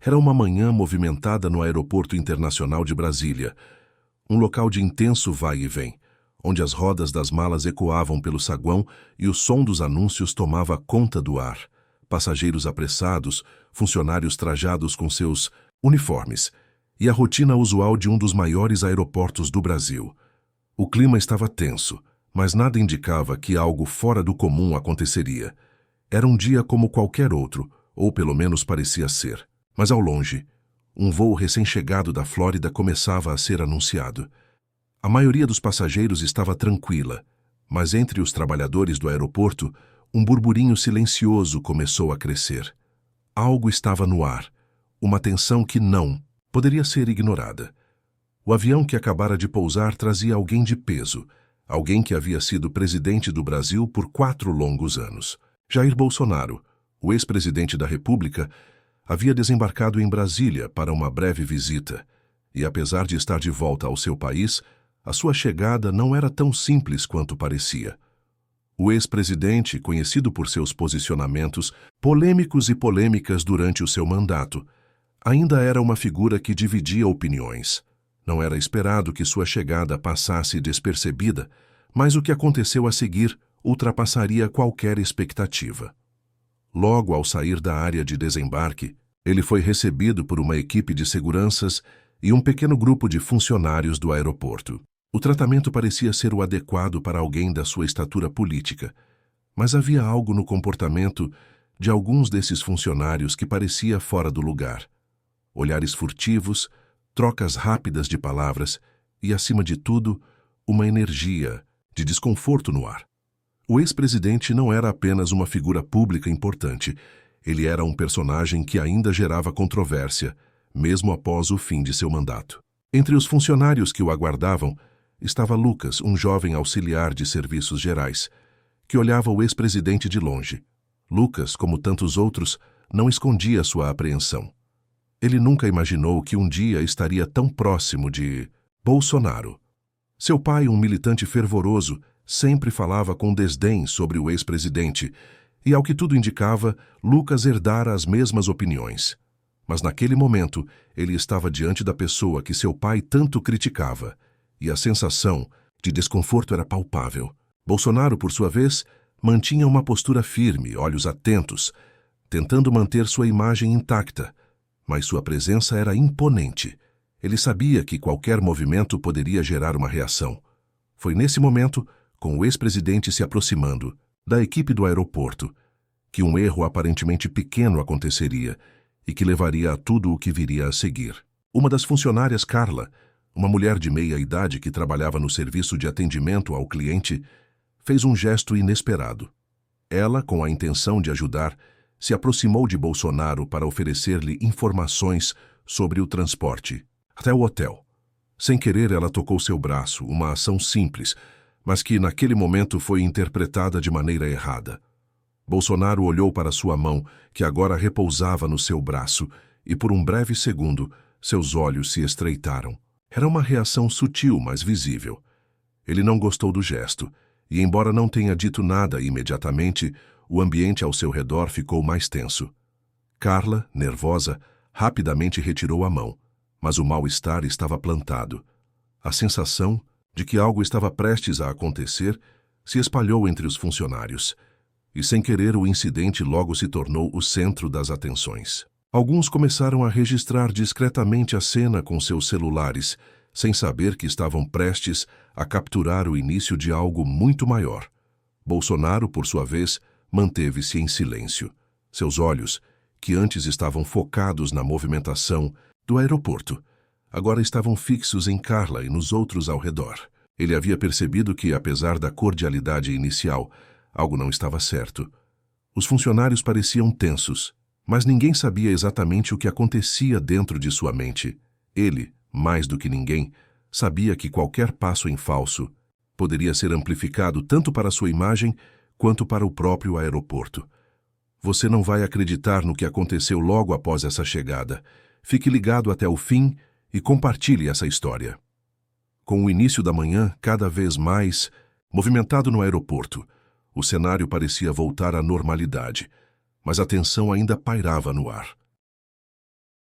Era uma manhã movimentada no Aeroporto Internacional de Brasília, um local de intenso vai e vem, onde as rodas das malas ecoavam pelo saguão e o som dos anúncios tomava conta do ar. Passageiros apressados, funcionários trajados com seus uniformes, e a rotina usual de um dos maiores aeroportos do Brasil. O clima estava tenso, mas nada indicava que algo fora do comum aconteceria. Era um dia como qualquer outro, ou pelo menos parecia ser. Mas ao longe, um voo recém-chegado da Flórida começava a ser anunciado. A maioria dos passageiros estava tranquila, mas entre os trabalhadores do aeroporto, um burburinho silencioso começou a crescer. Algo estava no ar, uma tensão que não poderia ser ignorada. O avião que acabara de pousar trazia alguém de peso, alguém que havia sido presidente do Brasil por 4 longos anos. Jair Bolsonaro, o ex-presidente da República, havia desembarcado em Brasília para uma breve visita, e apesar de estar de volta ao seu país, a sua chegada não era tão simples quanto parecia. O ex-presidente, conhecido por seus posicionamentos polêmicos e polêmicas durante o seu mandato, ainda era uma figura que dividia opiniões. Não era esperado que sua chegada passasse despercebida, mas o que aconteceu a seguir ultrapassaria qualquer expectativa. Logo ao sair da área de desembarque, ele foi recebido por uma equipe de seguranças e um pequeno grupo de funcionários do aeroporto. O tratamento parecia ser o adequado para alguém da sua estatura política, mas havia algo no comportamento de alguns desses funcionários que parecia fora do lugar. Olhares furtivos, trocas rápidas de palavras e, acima de tudo, uma energia de desconforto no ar. O ex-presidente não era apenas uma figura pública importante, ele era um personagem que ainda gerava controvérsia, mesmo após o fim de seu mandato. Entre os funcionários que o aguardavam, estava Lucas, um jovem auxiliar de serviços gerais, que olhava o ex-presidente de longe. Lucas, como tantos outros, não escondia sua apreensão. Ele nunca imaginou que um dia estaria tão próximo de Bolsonaro. Seu pai, um militante fervoroso, sempre falava com desdém sobre o ex-presidente, e ao que tudo indicava, Lucas herdara as mesmas opiniões. Mas naquele momento, ele estava diante da pessoa que seu pai tanto criticava, e a sensação de desconforto era palpável. Bolsonaro, por sua vez, mantinha uma postura firme, olhos atentos, tentando manter sua imagem intacta, mas sua presença era imponente. Ele sabia que qualquer movimento poderia gerar uma reação. Foi nesse momento, com o ex-presidente se aproximando da equipe do aeroporto, que um erro aparentemente pequeno aconteceria e que levaria a tudo o que viria a seguir. Uma das funcionárias, Carla, uma mulher de meia idade que trabalhava no serviço de atendimento ao cliente, fez um gesto inesperado. Ela, com a intenção de ajudar, se aproximou de Bolsonaro para oferecer-lhe informações sobre o transporte até o hotel. Sem querer, ela tocou seu braço, uma ação simples, mas que naquele momento foi interpretada de maneira errada. Bolsonaro olhou para sua mão, que agora repousava no seu braço, e por um breve segundo, seus olhos se estreitaram. Era uma reação sutil, mas visível. Ele não gostou do gesto, e embora não tenha dito nada imediatamente, o ambiente ao seu redor ficou mais tenso. Carla, nervosa, rapidamente retirou a mão, mas o mal-estar estava plantado. A sensação de que algo estava prestes a acontecer se espalhou entre os funcionários, e sem querer o incidente logo se tornou o centro das atenções. Alguns começaram a registrar discretamente a cena com seus celulares, sem saber que estavam prestes a capturar o início de algo muito maior. Bolsonaro, por sua vez, manteve-se em silêncio. Seus olhos, que antes estavam focados na movimentação do aeroporto, agora estavam fixos em Carla e nos outros ao redor. Ele havia percebido que, apesar da cordialidade inicial, algo não estava certo. Os funcionários pareciam tensos, mas ninguém sabia exatamente o que acontecia dentro de sua mente. Ele, mais do que ninguém, sabia que qualquer passo em falso poderia ser amplificado tanto para sua imagem quanto para o próprio aeroporto. Você não vai acreditar no que aconteceu logo após essa chegada. Fique ligado até o fim e compartilhe essa história. Com o início da manhã, cada vez mais movimentado no aeroporto, o cenário parecia voltar à normalidade, mas a tensão ainda pairava no ar.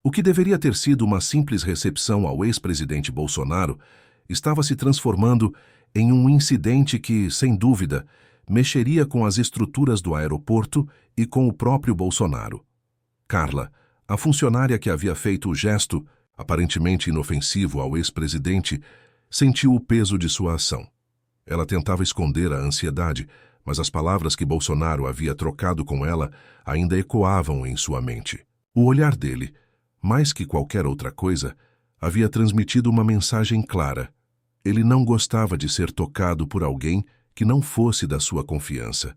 O que deveria ter sido uma simples recepção ao ex-presidente Bolsonaro estava se transformando em um incidente que, sem dúvida, mexeria com as estruturas do aeroporto e com o próprio Bolsonaro. Carla, a funcionária que havia feito o gesto, aparentemente inofensivo ao ex-presidente, sentiu o peso de sua ação. Ela tentava esconder a ansiedade, mas as palavras que Bolsonaro havia trocado com ela ainda ecoavam em sua mente. O olhar dele, mais que qualquer outra coisa, havia transmitido uma mensagem clara. Ele não gostava de ser tocado por alguém que não fosse da sua confiança.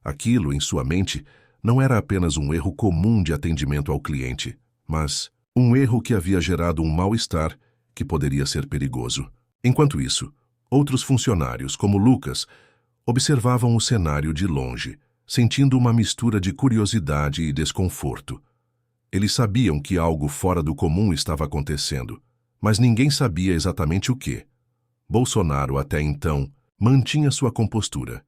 Aquilo, em sua mente, não era apenas um erro comum de atendimento ao cliente, mas um erro que havia gerado um mal-estar que poderia ser perigoso. Enquanto isso, outros funcionários, como Lucas, observavam o cenário de longe, sentindo uma mistura de curiosidade e desconforto. Eles sabiam que algo fora do comum estava acontecendo, mas ninguém sabia exatamente o que. Bolsonaro, até então, mantinha sua compostura.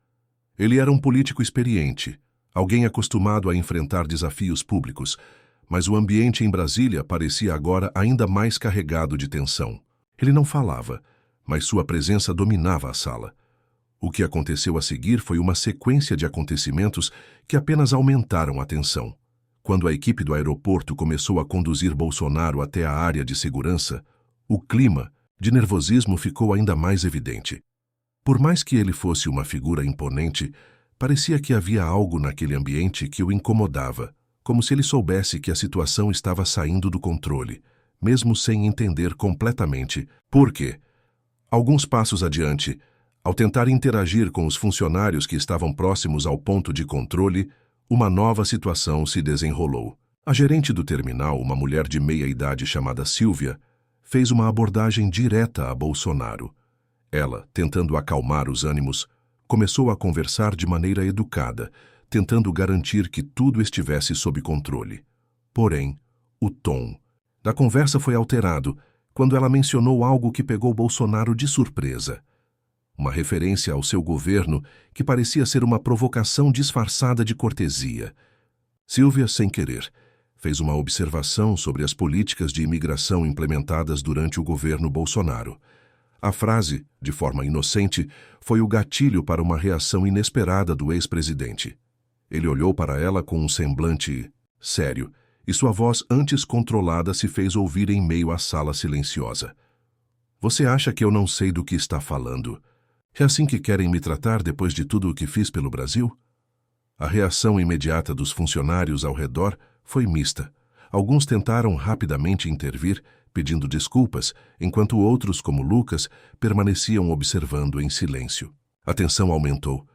Ele era um político experiente, alguém acostumado a enfrentar desafios públicos, mas o ambiente em Brasília parecia agora ainda mais carregado de tensão. Ele não falava, mas sua presença dominava a sala. O que aconteceu a seguir foi uma sequência de acontecimentos que apenas aumentaram a tensão. Quando a equipe do aeroporto começou a conduzir Bolsonaro até a área de segurança, o clima de nervosismo ficou ainda mais evidente. Por mais que ele fosse uma figura imponente, parecia que havia algo naquele ambiente que o incomodava, como se ele soubesse que a situação estava saindo do controle, mesmo sem entender completamente por quê. Alguns passos adiante, ao tentar interagir com os funcionários que estavam próximos ao ponto de controle, uma nova situação se desenrolou. A gerente do terminal, uma mulher de meia-idade chamada Silvia, fez uma abordagem direta a Bolsonaro. Ela, tentando acalmar os ânimos, começou a conversar de maneira educada, tentando garantir que tudo estivesse sob controle. Porém, o tom da conversa foi alterado quando ela mencionou algo que pegou Bolsonaro de surpresa. Uma referência ao seu governo que parecia ser uma provocação disfarçada de cortesia. Silvia, sem querer, fez uma observação sobre as políticas de imigração implementadas durante o governo Bolsonaro. A frase, de forma inocente, foi o gatilho para uma reação inesperada do ex-presidente. Ele olhou para ela com um semblante sério, e sua voz antes controlada se fez ouvir em meio à sala silenciosa. "Você acha que eu não sei do que está falando? É assim que querem me tratar depois de tudo o que fiz pelo Brasil?" A reação imediata dos funcionários ao redor foi mista. Alguns tentaram rapidamente intervir, pedindo desculpas, enquanto outros, como Lucas, permaneciam observando em silêncio. A tensão aumentou,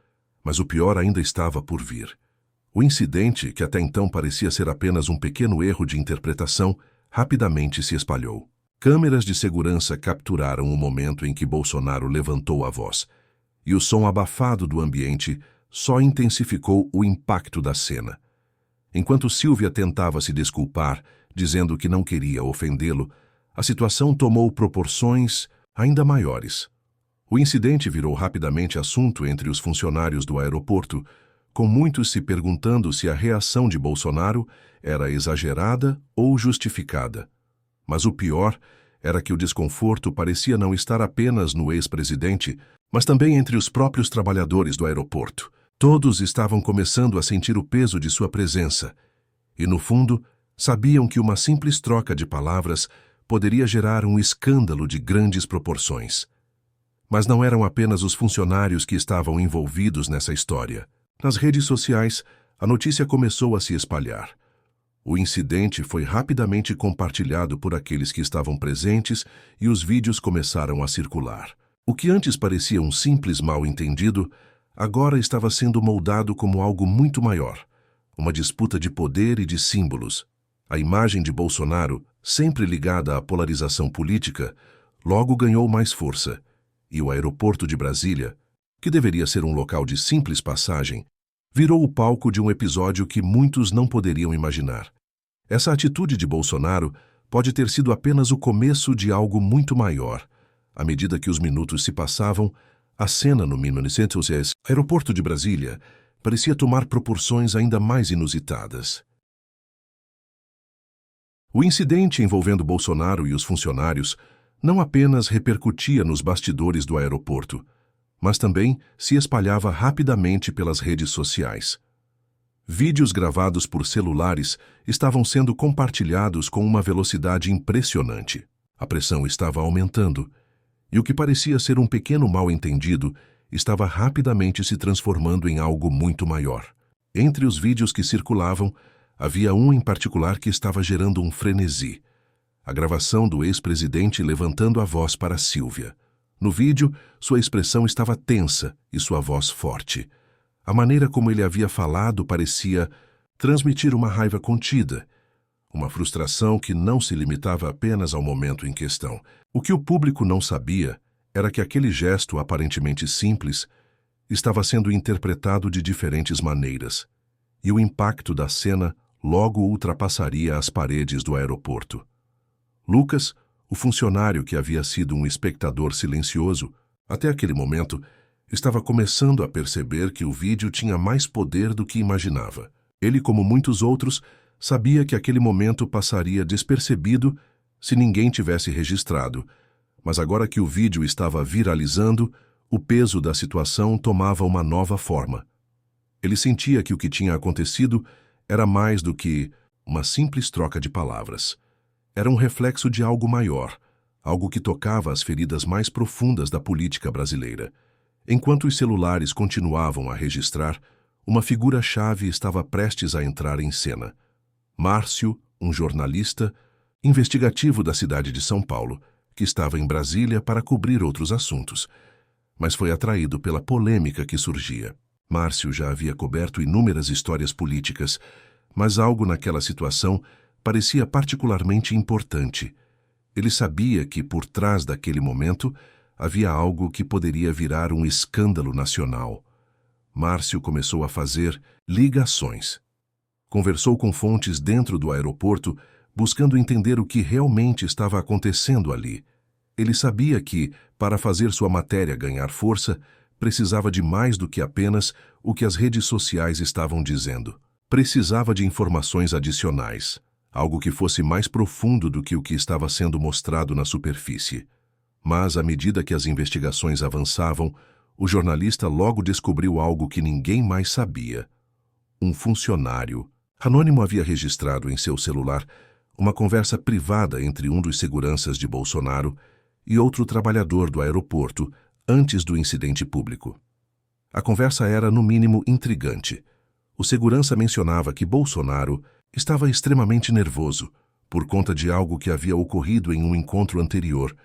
mas o pior ainda estava por vir. O incidente, que até então parecia ser apenas um pequeno erro de interpretação, rapidamente se espalhou. Câmeras de segurança capturaram o momento em que Bolsonaro levantou a voz, e o som abafado do ambiente só intensificou o impacto da cena. Enquanto Silvia tentava se desculpar, dizendo que não queria ofendê-lo, a situação tomou proporções ainda maiores. O incidente virou rapidamente assunto entre os funcionários do aeroporto, com muitos se perguntando se a reação de Bolsonaro era exagerada ou justificada. Mas o pior era que o desconforto parecia não estar apenas no ex-presidente, mas também entre os próprios trabalhadores do aeroporto. Todos estavam começando a sentir o peso de sua presença, e no fundo, sabiam que uma simples troca de palavras poderia gerar um escândalo de grandes proporções. Mas não eram apenas os funcionários que estavam envolvidos nessa história. Nas redes sociais, a notícia começou a se espalhar. O incidente foi rapidamente compartilhado por aqueles que estavam presentes e os vídeos começaram a circular. O que antes parecia um simples mal-entendido, agora estava sendo moldado como algo muito maior, uma disputa de poder e de símbolos. A imagem de Bolsonaro, sempre ligada à polarização política, logo ganhou mais força, e o aeroporto de Brasília, que deveria ser um local de simples passagem, virou o palco de um episódio que muitos não poderiam imaginar. Essa atitude de Bolsonaro pode ter sido apenas o começo de algo muito maior. À medida que os minutos se passavam, a cena no aeroporto de Brasília parecia tomar proporções ainda mais inusitadas. O incidente envolvendo Bolsonaro e os funcionários não apenas repercutia nos bastidores do aeroporto, mas também se espalhava rapidamente pelas redes sociais. Vídeos gravados por celulares estavam sendo compartilhados com uma velocidade impressionante. A pressão estava aumentando, e o que parecia ser um pequeno mal-entendido estava rapidamente se transformando em algo muito maior. Entre os vídeos que circulavam, havia um em particular que estava gerando um frenesi. A gravação do ex-presidente levantando a voz para Sílvia. No vídeo, sua expressão estava tensa e sua voz forte. A maneira como ele havia falado parecia transmitir uma raiva contida, uma frustração que não se limitava apenas ao momento em questão. O que o público não sabia era que aquele gesto aparentemente simples estava sendo interpretado de diferentes maneiras, e o impacto da cena logo ultrapassaria as paredes do aeroporto. Lucas, o funcionário que havia sido um espectador silencioso, até aquele momento, estava começando a perceber que o vídeo tinha mais poder do que imaginava. Ele, como muitos outros, sabia que aquele momento passaria despercebido se ninguém tivesse registrado, mas agora que o vídeo estava viralizando, o peso da situação tomava uma nova forma. Ele sentia que o que tinha acontecido era mais do que uma simples troca de palavras. Era um reflexo de algo maior, algo que tocava as feridas mais profundas da política brasileira. Enquanto os celulares continuavam a registrar, uma figura-chave estava prestes a entrar em cena. Márcio, um jornalista investigativo da cidade de São Paulo, que estava em Brasília para cobrir outros assuntos, mas foi atraído pela polêmica que surgia. Márcio já havia coberto inúmeras histórias políticas, mas algo naquela situação parecia particularmente importante. Ele sabia que, por trás daquele momento, havia algo que poderia virar um escândalo nacional. Márcio começou a fazer ligações. Conversou com fontes dentro do aeroporto, buscando entender o que realmente estava acontecendo ali. Ele sabia que, para fazer sua matéria ganhar força, precisava de mais do que apenas o que as redes sociais estavam dizendo. Precisava de informações adicionais, algo que fosse mais profundo do que o que estava sendo mostrado na superfície. Mas, à medida que as investigações avançavam, o jornalista logo descobriu algo que ninguém mais sabia. Um funcionário anônimo havia registrado em seu celular uma conversa privada entre um dos seguranças de Bolsonaro e outro trabalhador do aeroporto antes do incidente público. A conversa era, no mínimo, intrigante. O segurança mencionava que Bolsonaro estava extremamente nervoso por conta de algo que havia ocorrido em um encontro anterior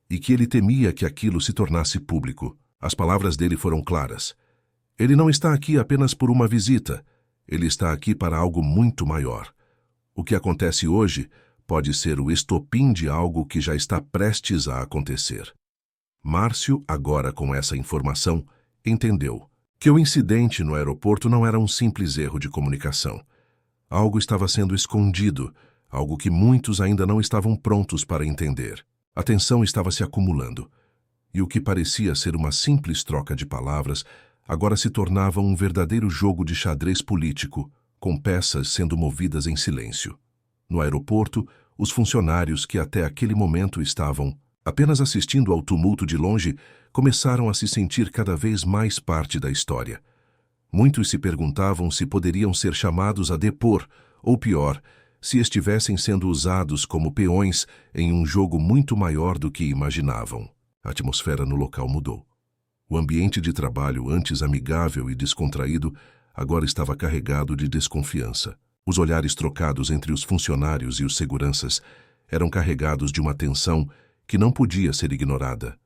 e que ele temia que aquilo se tornasse público. As palavras dele foram claras. Ele não está aqui apenas por uma visita. Ele está aqui para algo muito maior. O que acontece hoje pode ser o estopim de algo que já está prestes a acontecer. Márcio, agora com essa informação, entendeu que o incidente no aeroporto não era um simples erro de comunicação. Algo estava sendo escondido, algo que muitos ainda não estavam prontos para entender. A tensão estava se acumulando, e o que parecia ser uma simples troca de palavras agora se tornava um verdadeiro jogo de xadrez político, com peças sendo movidas em silêncio. No aeroporto, os funcionários que até aquele momento estavam apenas assistindo ao tumulto de longe começaram a se sentir cada vez mais parte da história. Muitos se perguntavam se poderiam ser chamados a depor, ou pior, se estivessem sendo usados como peões em um jogo muito maior do que imaginavam. A atmosfera no local mudou. O ambiente de trabalho, antes amigável e descontraído, agora estava carregado de desconfiança. Os olhares trocados entre os funcionários e os seguranças eram carregados de uma tensão que não podia ser ignorada.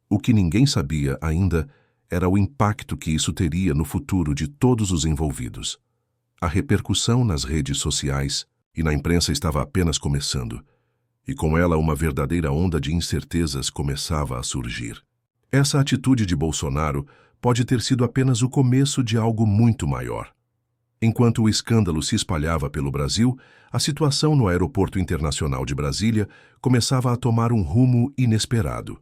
O que ninguém sabia ainda era o impacto que isso teria no futuro de todos os envolvidos. A repercussão nas redes sociais e na imprensa estava apenas começando, e com ela uma verdadeira onda de incertezas começava a surgir. Essa atitude de Bolsonaro pode ter sido apenas o começo de algo muito maior. Enquanto o escândalo se espalhava pelo Brasil, a situação no Aeroporto Internacional de Brasília começava a tomar um rumo inesperado.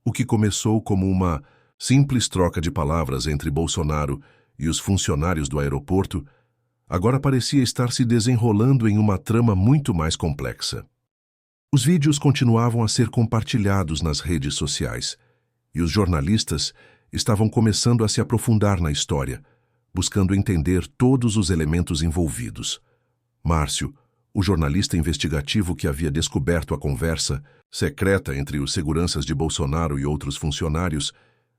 O que começou como uma simples troca de palavras entre Bolsonaro e os funcionários do aeroporto agora parecia estar se desenrolando em uma trama muito mais complexa. Os vídeos continuavam a ser compartilhados nas redes sociais, e os jornalistas estavam começando a se aprofundar na história, buscando entender todos os elementos envolvidos. Márcio, o jornalista investigativo que havia descoberto a conversa secreta entre os seguranças de Bolsonaro e outros funcionários,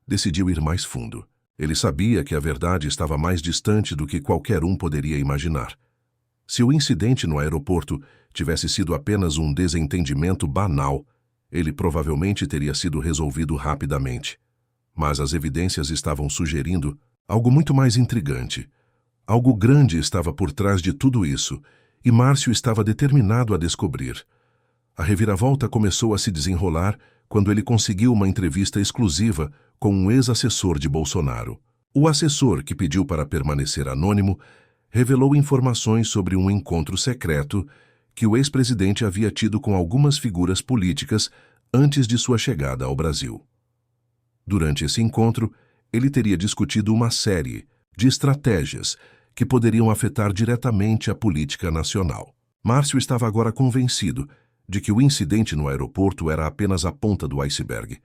decidiu ir mais fundo. Ele sabia que a verdade estava mais distante do que qualquer um poderia imaginar. Se o incidente no aeroporto tivesse sido apenas um desentendimento banal, ele provavelmente teria sido resolvido rapidamente. Mas as evidências estavam sugerindo algo muito mais intrigante. Algo grande estava por trás de tudo isso, e Márcio estava determinado a descobrir. A reviravolta começou a se desenrolar quando ele conseguiu uma entrevista exclusiva com um ex-assessor de Bolsonaro. O assessor, que pediu para permanecer anônimo, revelou informações sobre um encontro secreto que o ex-presidente havia tido com algumas figuras políticas antes de sua chegada ao Brasil. Durante esse encontro, ele teria discutido uma série de estratégias que poderiam afetar diretamente a política nacional. Márcio estava agora convencido de que o incidente no aeroporto era apenas a ponta do iceberg.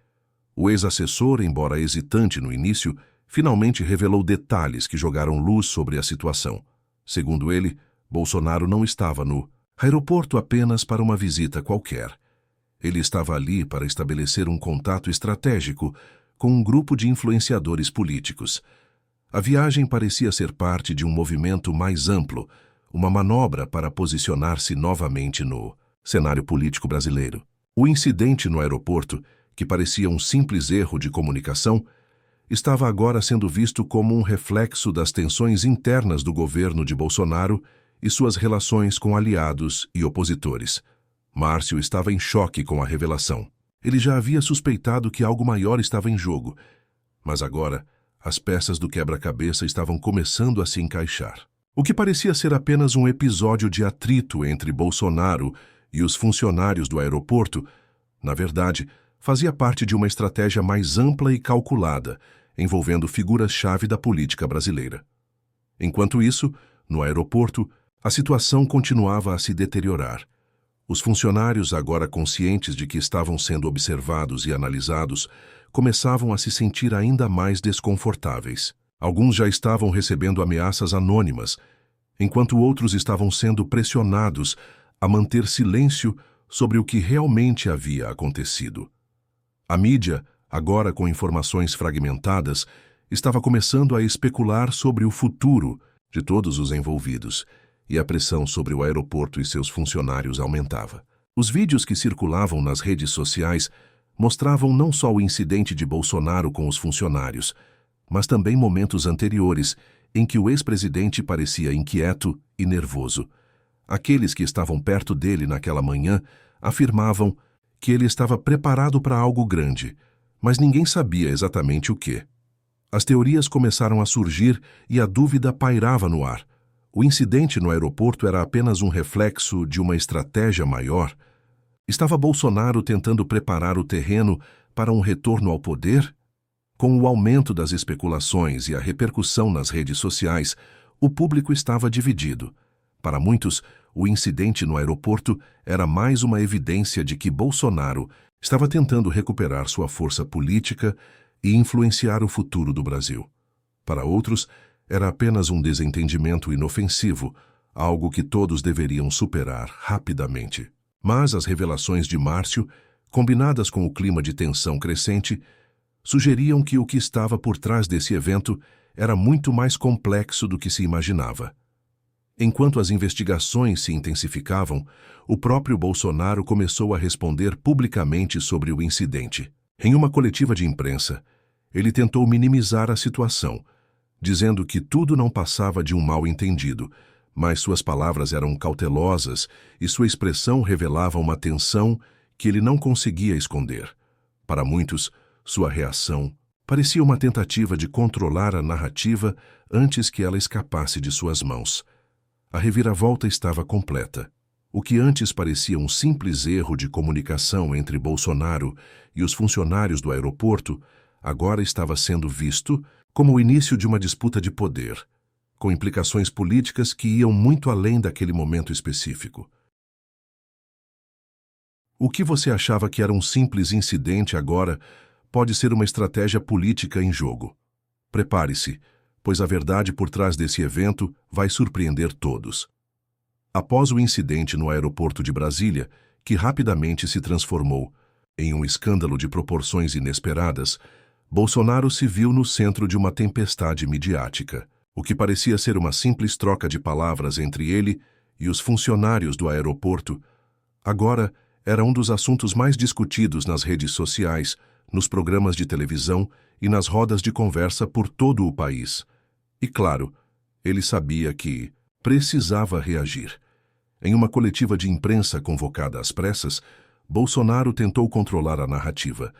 O ex-assessor, embora hesitante no início, finalmente revelou detalhes que jogaram luz sobre a situação. Segundo ele, Bolsonaro não estava no aeroporto apenas para uma visita qualquer. Ele estava ali para estabelecer um contato estratégico com um grupo de influenciadores políticos. A viagem parecia ser parte de um movimento mais amplo, uma manobra para posicionar-se novamente no cenário político brasileiro. O incidente no aeroporto, que parecia um simples erro de comunicação, estava agora sendo visto como um reflexo das tensões internas do governo de Bolsonaro e suas relações com aliados e opositores. Márcio estava em choque com a revelação. Ele já havia suspeitado que algo maior estava em jogo, mas agora as peças do quebra-cabeça estavam começando a se encaixar. O que parecia ser apenas um episódio de atrito entre Bolsonaro e os funcionários do aeroporto, na verdade, fazia parte de uma estratégia mais ampla e calculada, envolvendo figuras-chave da política brasileira. Enquanto isso, no aeroporto, a situação continuava a se deteriorar. Os funcionários, agora conscientes de que estavam sendo observados e analisados, começavam a se sentir ainda mais desconfortáveis. Alguns já estavam recebendo ameaças anônimas, enquanto outros estavam sendo pressionados a manter silêncio sobre o que realmente havia acontecido. A mídia, agora com informações fragmentadas, estava começando a especular sobre o futuro de todos os envolvidos, e a pressão sobre o aeroporto e seus funcionários aumentava. Os vídeos que circulavam nas redes sociais mostravam não só o incidente de Bolsonaro com os funcionários, mas também momentos anteriores em que o ex-presidente parecia inquieto e nervoso. Aqueles que estavam perto dele naquela manhã afirmavam que ele estava preparado para algo grande, mas ninguém sabia exatamente o quê. As teorias começaram a surgir e a dúvida pairava no ar. O incidente no aeroporto era apenas um reflexo de uma estratégia maior? Estava Bolsonaro tentando preparar o terreno para um retorno ao poder? Com o aumento das especulações e a repercussão nas redes sociais, o público estava dividido. Para muitos, o incidente no aeroporto era mais uma evidência de que Bolsonaro estava tentando recuperar sua força política e influenciar o futuro do Brasil. Para outros, era apenas um desentendimento inofensivo, algo que todos deveriam superar rapidamente. Mas as revelações de Márcio, combinadas com o clima de tensão crescente, sugeriam que o que estava por trás desse evento era muito mais complexo do que se imaginava. Enquanto as investigações se intensificavam, o próprio Bolsonaro começou a responder publicamente sobre o incidente. Em uma coletiva de imprensa, ele tentou minimizar a situação, dizendo que tudo não passava de um mal-entendido, mas suas palavras eram cautelosas e sua expressão revelava uma tensão que ele não conseguia esconder. Para muitos, sua reação parecia uma tentativa de controlar a narrativa antes que ela escapasse de suas mãos. A reviravolta estava completa. O que antes parecia um simples erro de comunicação entre Bolsonaro e os funcionários do aeroporto, agora estava sendo visto como o início de uma disputa de poder, com implicações políticas que iam muito além daquele momento específico. O que você achava que era um simples incidente agora pode ser uma estratégia política em jogo. Prepare-se, pois a verdade por trás desse evento vai surpreender todos. Após o incidente no aeroporto de Brasília, que rapidamente se transformou em um escândalo de proporções inesperadas, Bolsonaro se viu no centro de uma tempestade midiática. O que parecia ser uma simples troca de palavras entre ele e os funcionários do aeroporto, agora era um dos assuntos mais discutidos nas redes sociais, nos programas de televisão e nas rodas de conversa por todo o país. E claro, ele sabia que precisava reagir. Em uma coletiva de imprensa convocada às pressas, Bolsonaro tentou controlar a narrativa.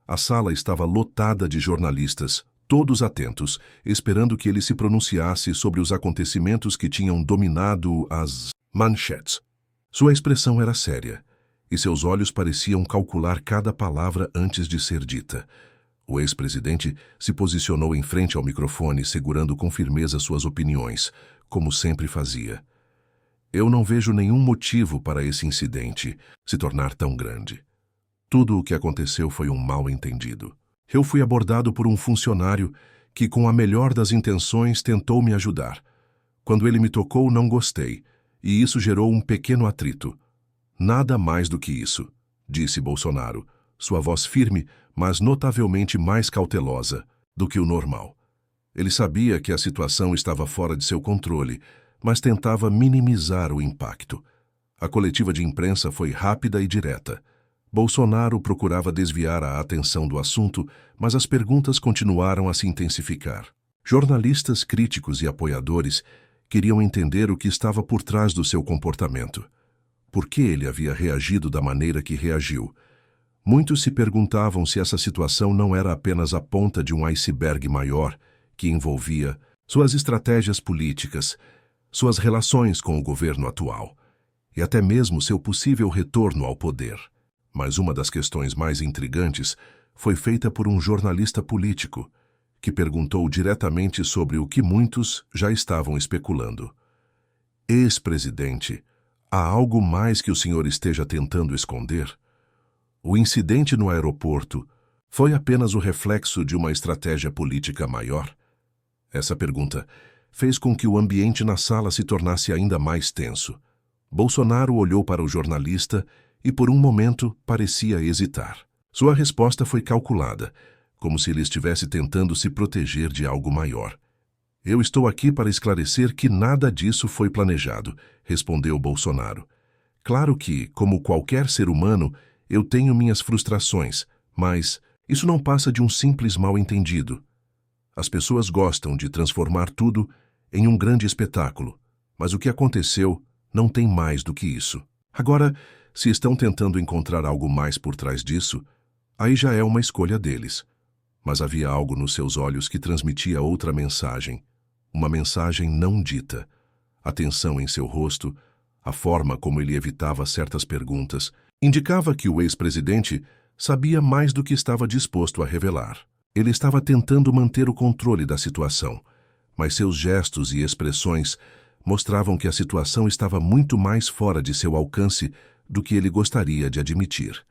A sala estava lotada de jornalistas, todos atentos, esperando que ele se pronunciasse sobre os acontecimentos que tinham dominado as manchetes. Sua expressão era séria, e seus olhos pareciam calcular cada palavra antes de ser dita. O ex-presidente se posicionou em frente ao microfone, segurando com firmeza suas opiniões, como sempre fazia. Eu não vejo nenhum motivo para esse incidente se tornar tão grande. Tudo o que aconteceu foi um mal-entendido. Eu fui abordado por um funcionário que, com a melhor das intenções, tentou me ajudar. Quando ele me tocou, não gostei, e isso gerou um pequeno atrito. Nada mais do que isso, disse Bolsonaro, sua voz firme, mas notavelmente mais cautelosa do que o normal. Ele sabia que a situação estava fora de seu controle, mas tentava minimizar o impacto. A coletiva de imprensa foi rápida e direta. Bolsonaro procurava desviar a atenção do assunto, mas as perguntas continuaram a se intensificar. Jornalistas, críticos e apoiadores queriam entender o que estava por trás do seu comportamento. Por que ele havia reagido da maneira que reagiu? Muitos se perguntavam se essa situação não era apenas a ponta de um iceberg maior que envolvia suas estratégias políticas, suas relações com o governo atual e até mesmo seu possível retorno ao poder. Mas uma das questões mais intrigantes foi feita por um jornalista político, que perguntou diretamente sobre o que muitos já estavam especulando. Ex-presidente, há algo mais que o senhor esteja tentando esconder? O incidente no aeroporto foi apenas o reflexo de uma estratégia política maior? Essa pergunta fez com que o ambiente na sala se tornasse ainda mais tenso. Bolsonaro olhou para o jornalista e por um momento parecia hesitar. Sua resposta foi calculada, como se ele estivesse tentando se proteger de algo maior. Eu estou aqui para esclarecer que nada disso foi planejado, respondeu Bolsonaro. Claro que, como qualquer ser humano, eu tenho minhas frustrações, mas isso não passa de um simples mal-entendido. As pessoas gostam de transformar tudo em um grande espetáculo, mas o que aconteceu não tem mais do que isso. Agora, se estão tentando encontrar algo mais por trás disso, aí já é uma escolha deles. Mas havia algo nos seus olhos que transmitia outra mensagem, uma mensagem não dita. A tensão em seu rosto, a forma como ele evitava certas perguntas, indicava que o ex-presidente sabia mais do que estava disposto a revelar. Ele estava tentando manter o controle da situação, mas seus gestos e expressões mostravam que a situação estava muito mais fora de seu alcance do que ele gostaria de admitir.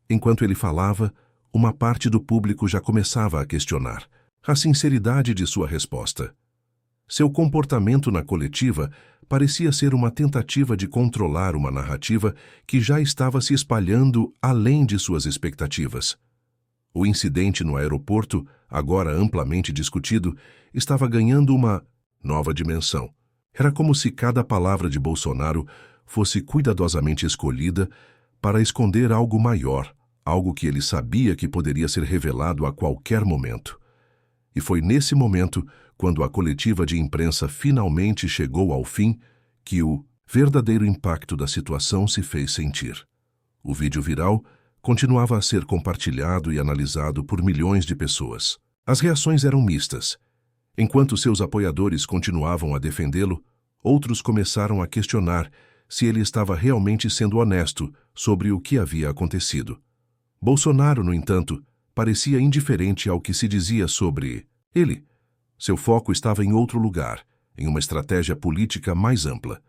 Enquanto ele falava, uma parte do público já começava a questionar a sinceridade de sua resposta. Seu comportamento na coletiva parecia ser uma tentativa de controlar uma narrativa que já estava se espalhando além de suas expectativas. O incidente no aeroporto, agora amplamente discutido, estava ganhando uma nova dimensão. Era como se cada palavra de Bolsonaro fosse cuidadosamente escolhida para esconder algo maior, algo que ele sabia que poderia ser revelado a qualquer momento. E foi nesse momento, quando a coletiva de imprensa finalmente chegou ao fim, que o verdadeiro impacto da situação se fez sentir. O vídeo viral continuava a ser compartilhado e analisado por milhões de pessoas. As reações eram mistas. Enquanto seus apoiadores continuavam a defendê-lo, outros começaram a questionar se ele estava realmente sendo honesto sobre o que havia acontecido. Bolsonaro, no entanto, parecia indiferente ao que se dizia sobre ele. Seu foco estava em outro lugar, em uma estratégia política mais ampla.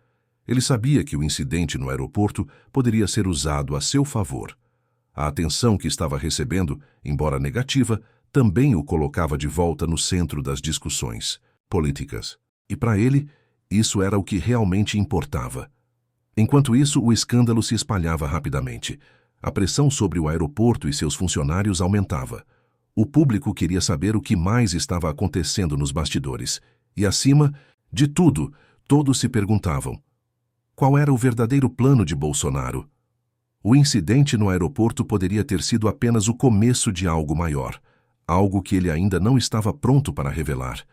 Ele sabia que o incidente no aeroporto poderia ser usado a seu favor. A atenção que estava recebendo, embora negativa, também o colocava de volta no centro das discussões políticas. E para ele, isso era o que realmente importava. Enquanto isso, o escândalo se espalhava rapidamente. A pressão sobre o aeroporto e seus funcionários aumentava. O público queria saber o que mais estava acontecendo nos bastidores. E acima de tudo, todos se perguntavam: qual era o verdadeiro plano de Bolsonaro? O incidente no aeroporto poderia ter sido apenas o começo de algo maior, algo que ele ainda não estava pronto para revelar.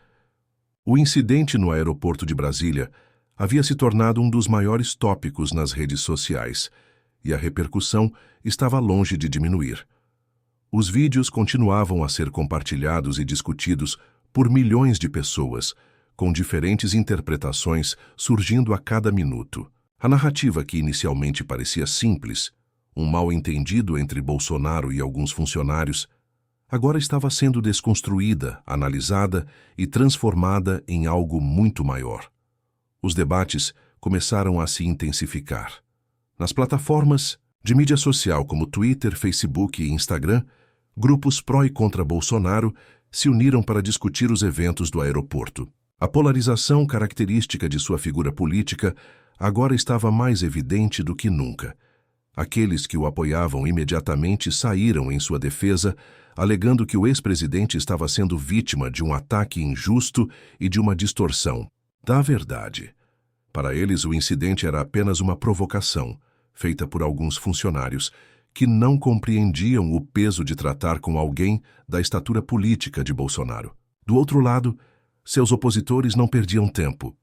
O incidente no aeroporto de Brasília havia se tornado um dos maiores tópicos nas redes sociais, e a repercussão estava longe de diminuir. Os vídeos continuavam a ser compartilhados e discutidos por milhões de pessoas, com diferentes interpretações surgindo a cada minuto. A narrativa que inicialmente parecia simples, um mal-entendido entre Bolsonaro e alguns funcionários, agora estava sendo desconstruída, analisada e transformada em algo muito maior. Os debates começaram a se intensificar. Nas plataformas de mídia social como Twitter, Facebook e Instagram, grupos pró e contra Bolsonaro se uniram para discutir os eventos do aeroporto. A polarização característica de sua figura política agora estava mais evidente do que nunca. Aqueles que o apoiavam imediatamente saíram em sua defesa, alegando que o ex-presidente estava sendo vítima de um ataque injusto e de uma distorção da verdade. Para eles, o incidente era apenas uma provocação, feita por alguns funcionários, que não compreendiam o peso de tratar com alguém da estatura política de Bolsonaro. Do outro lado, seus opositores não perdiam tempo.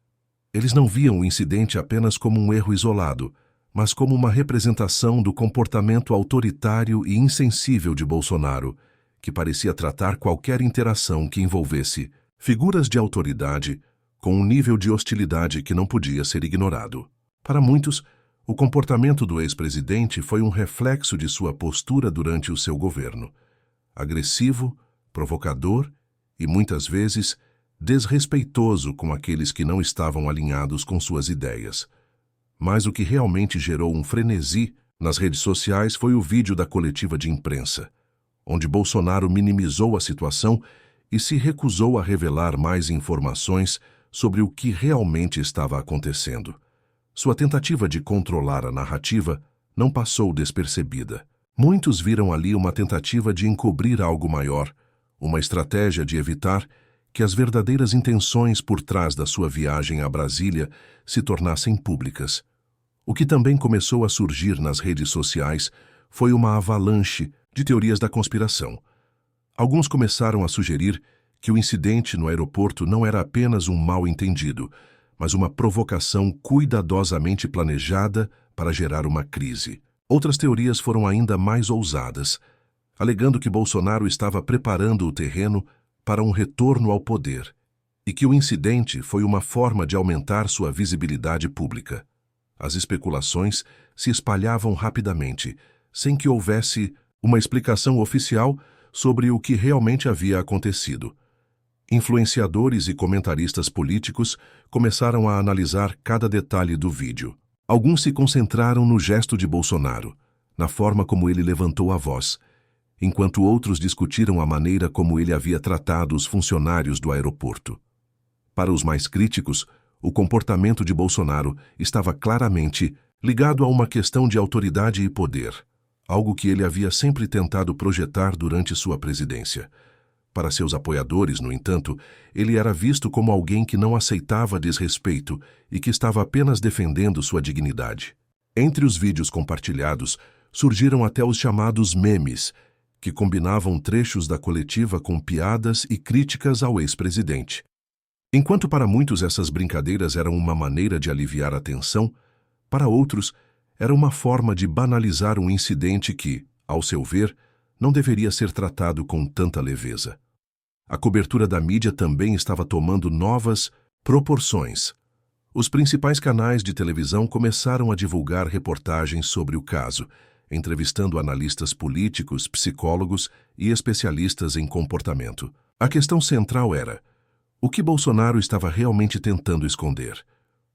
Eles não viam o incidente apenas como um erro isolado, mas como uma representação do comportamento autoritário e insensível de Bolsonaro, que parecia tratar qualquer interação que envolvesse figuras de autoridade com um nível de hostilidade que não podia ser ignorado. Para muitos, o comportamento do ex-presidente foi um reflexo de sua postura durante o seu governo. Agressivo, provocador e, muitas vezes, desrespeitoso com aqueles que não estavam alinhados com suas ideias. Mas o que realmente gerou um frenesi nas redes sociais foi o vídeo da coletiva de imprensa, onde Bolsonaro minimizou a situação e se recusou a revelar mais informações sobre o que realmente estava acontecendo. Sua tentativa de controlar a narrativa não passou despercebida. Muitos viram ali uma tentativa de encobrir algo maior, uma estratégia de evitar que as verdadeiras intenções por trás da sua viagem a Brasília se tornassem públicas. O que também começou a surgir nas redes sociais foi uma avalanche de teorias da conspiração. Alguns começaram a sugerir que o incidente no aeroporto não era apenas um mal-entendido, mas uma provocação cuidadosamente planejada para gerar uma crise. Outras teorias foram ainda mais ousadas, alegando que Bolsonaro estava preparando o terreno para um retorno ao poder e que o incidente foi uma forma de aumentar sua visibilidade pública. As especulações se espalhavam rapidamente, sem que houvesse uma explicação oficial sobre o que realmente havia acontecido. Influenciadores e comentaristas políticos começaram a analisar cada detalhe do vídeo. Alguns se concentraram no gesto de Bolsonaro, na forma como ele levantou a voz, enquanto outros discutiram a maneira como ele havia tratado os funcionários do aeroporto. Para os mais críticos, o comportamento de Bolsonaro estava claramente ligado a uma questão de autoridade e poder, algo que ele havia sempre tentado projetar durante sua presidência. Para seus apoiadores, no entanto, ele era visto como alguém que não aceitava desrespeito e que estava apenas defendendo sua dignidade. Entre os vídeos compartilhados, surgiram até os chamados memes, que combinavam trechos da coletiva com piadas e críticas ao ex-presidente. Enquanto para muitos essas brincadeiras eram uma maneira de aliviar a tensão, para outros era uma forma de banalizar um incidente que, ao seu ver, não deveria ser tratado com tanta leveza. A cobertura da mídia também estava tomando novas proporções. Os principais canais de televisão começaram a divulgar reportagens sobre o caso, entrevistando analistas políticos, psicólogos e especialistas em comportamento. A questão central era: O que Bolsonaro estava realmente tentando esconder?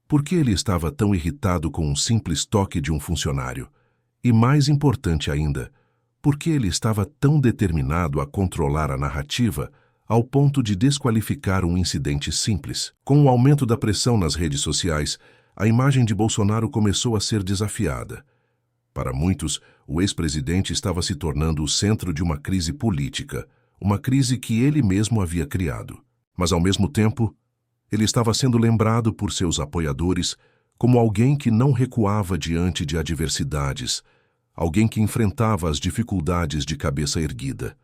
Por que ele estava tão irritado com um simples toque de um funcionário? E mais importante ainda, por que ele estava tão determinado a controlar a narrativa ao ponto de desqualificar um incidente simples? Com o aumento da pressão nas redes sociais, a imagem de Bolsonaro começou a ser desafiada. Para muitos, o ex-presidente estava se tornando o centro de uma crise política, uma crise que ele mesmo havia criado. Mas, ao mesmo tempo, ele estava sendo lembrado por seus apoiadores como alguém que não recuava diante de adversidades, alguém que enfrentava as dificuldades de cabeça erguida.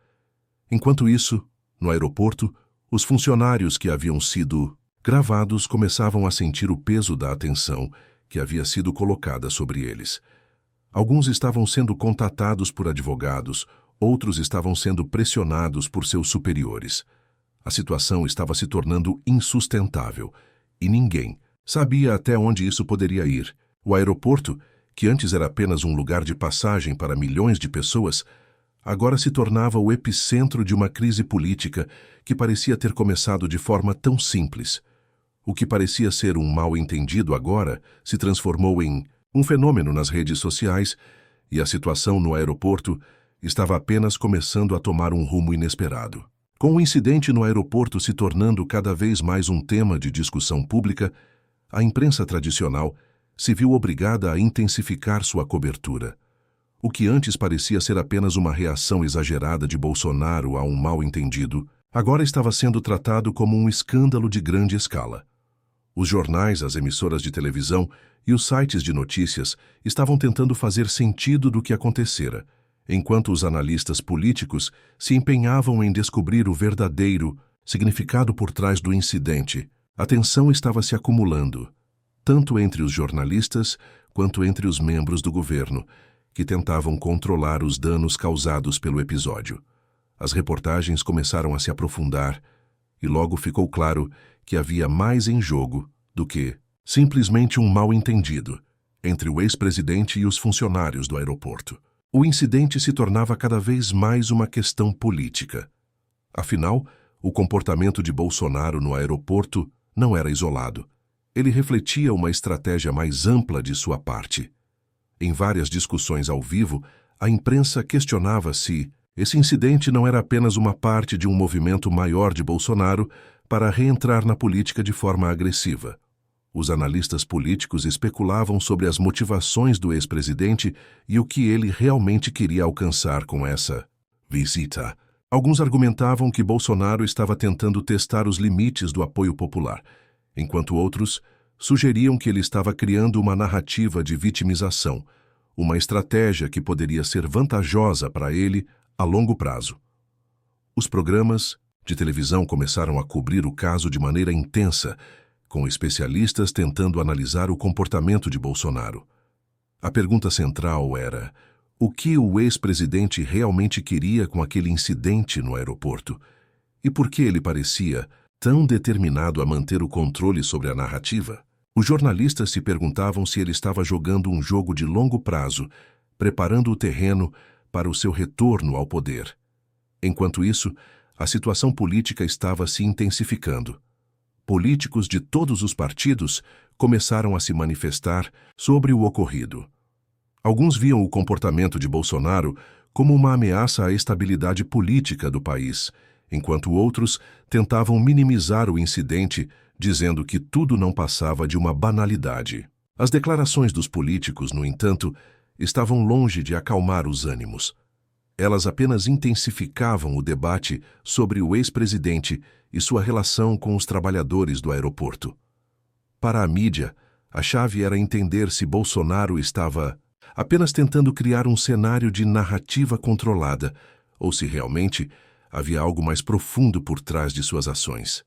Enquanto isso, no aeroporto, os funcionários que haviam sido gravados começavam a sentir o peso da atenção que havia sido colocada sobre eles. Alguns estavam sendo contatados por advogados, outros estavam sendo pressionados por seus superiores. A situação estava se tornando insustentável e ninguém sabia até onde isso poderia ir. O aeroporto, que antes era apenas um lugar de passagem para milhões de pessoas, agora se tornava o epicentro de uma crise política que parecia ter começado de forma tão simples. O que parecia ser um mal-entendido agora se transformou em um fenômeno nas redes sociais e a situação no aeroporto estava apenas começando a tomar um rumo inesperado. Com o incidente no aeroporto se tornando cada vez mais um tema de discussão pública, a imprensa tradicional se viu obrigada a intensificar sua cobertura. O que antes parecia ser apenas uma reação exagerada de Bolsonaro a um mal-entendido, agora estava sendo tratado como um escândalo de grande escala. Os jornais, as emissoras de televisão e os sites de notícias estavam tentando fazer sentido do que acontecera, enquanto os analistas políticos se empenhavam em descobrir o verdadeiro significado por trás do incidente. A tensão estava se acumulando, tanto entre os jornalistas quanto entre os membros do governo, que tentavam controlar os danos causados pelo episódio. As reportagens começaram a se aprofundar e logo ficou claro que havia mais em jogo do que simplesmente um mal-entendido entre o ex-presidente e os funcionários do aeroporto. O incidente se tornava cada vez mais uma questão política. Afinal, o comportamento de Bolsonaro no aeroporto não era isolado. Ele refletia uma estratégia mais ampla de sua parte. Em várias discussões ao vivo, a imprensa questionava se esse incidente não era apenas uma parte de um movimento maior de Bolsonaro para reentrar na política de forma agressiva. Os analistas políticos especulavam sobre as motivações do ex-presidente e o que ele realmente queria alcançar com essa visita. Alguns argumentavam que Bolsonaro estava tentando testar os limites do apoio popular, enquanto outros sugeriam que ele estava criando uma narrativa de vitimização, uma estratégia que poderia ser vantajosa para ele a longo prazo. Os programas de televisão começaram a cobrir o caso de maneira intensa, com especialistas tentando analisar o comportamento de Bolsonaro. A pergunta central era: o que o ex-presidente realmente queria com aquele incidente no aeroporto? E por que ele parecia tão determinado a manter o controle sobre a narrativa? Os jornalistas se perguntavam se ele estava jogando um jogo de longo prazo, preparando o terreno para o seu retorno ao poder. Enquanto isso, a situação política estava se intensificando. Políticos de todos os partidos começaram a se manifestar sobre o ocorrido. Alguns viam o comportamento de Bolsonaro como uma ameaça à estabilidade política do país, enquanto outros tentavam minimizar o incidente, dizendo que tudo não passava de uma banalidade. As declarações dos políticos, no entanto, estavam longe de acalmar os ânimos. Elas apenas intensificavam o debate sobre o ex-presidente e sua relação com os trabalhadores do aeroporto. Para a mídia, a chave era entender se Bolsonaro estava apenas tentando criar um cenário de narrativa controlada, ou se realmente havia algo mais profundo por trás de suas ações.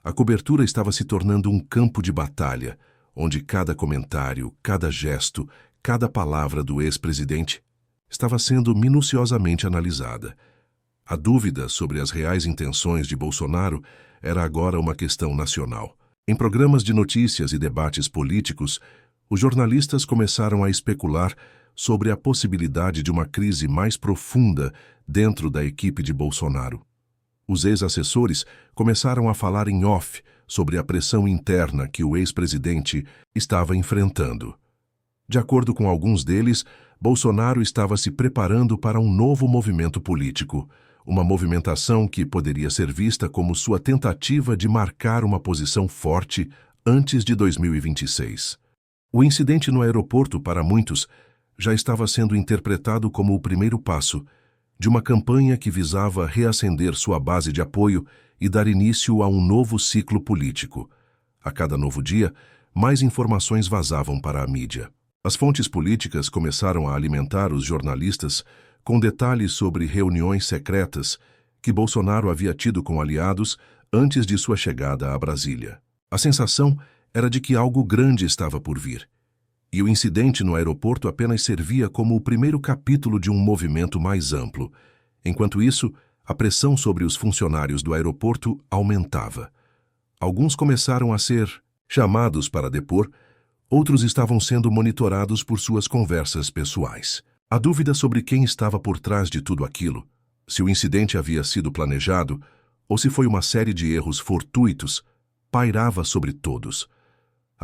A cobertura estava se tornando um campo de batalha, onde cada comentário, cada gesto, cada palavra do ex-presidente estava sendo minuciosamente analisada. A dúvida sobre as reais intenções de Bolsonaro era agora uma questão nacional. Em programas de notícias e debates políticos, os jornalistas começaram a especular sobre a possibilidade de uma crise mais profunda dentro da equipe de Bolsonaro. Os ex-assessores começaram a falar em off sobre a pressão interna que o ex-presidente estava enfrentando. De acordo com alguns deles, Bolsonaro estava se preparando para um novo movimento político, uma movimentação que poderia ser vista como sua tentativa de marcar uma posição forte antes de 2026. O incidente no aeroporto, para muitos, já estava sendo interpretado como o primeiro passo de uma campanha que visava reacender sua base de apoio e dar início a um novo ciclo político. A cada novo dia, mais informações vazavam para a mídia. As fontes políticas começaram a alimentar os jornalistas com detalhes sobre reuniões secretas que Bolsonaro havia tido com aliados antes de sua chegada a Brasília. A sensação era de que algo grande estava por vir. E o incidente no aeroporto apenas servia como o primeiro capítulo de um movimento mais amplo. Enquanto isso, a pressão sobre os funcionários do aeroporto aumentava. Alguns começaram a ser chamados para depor, outros estavam sendo monitorados por suas conversas pessoais. A dúvida sobre quem estava por trás de tudo aquilo, se o incidente havia sido planejado ou se foi uma série de erros fortuitos, pairava sobre todos.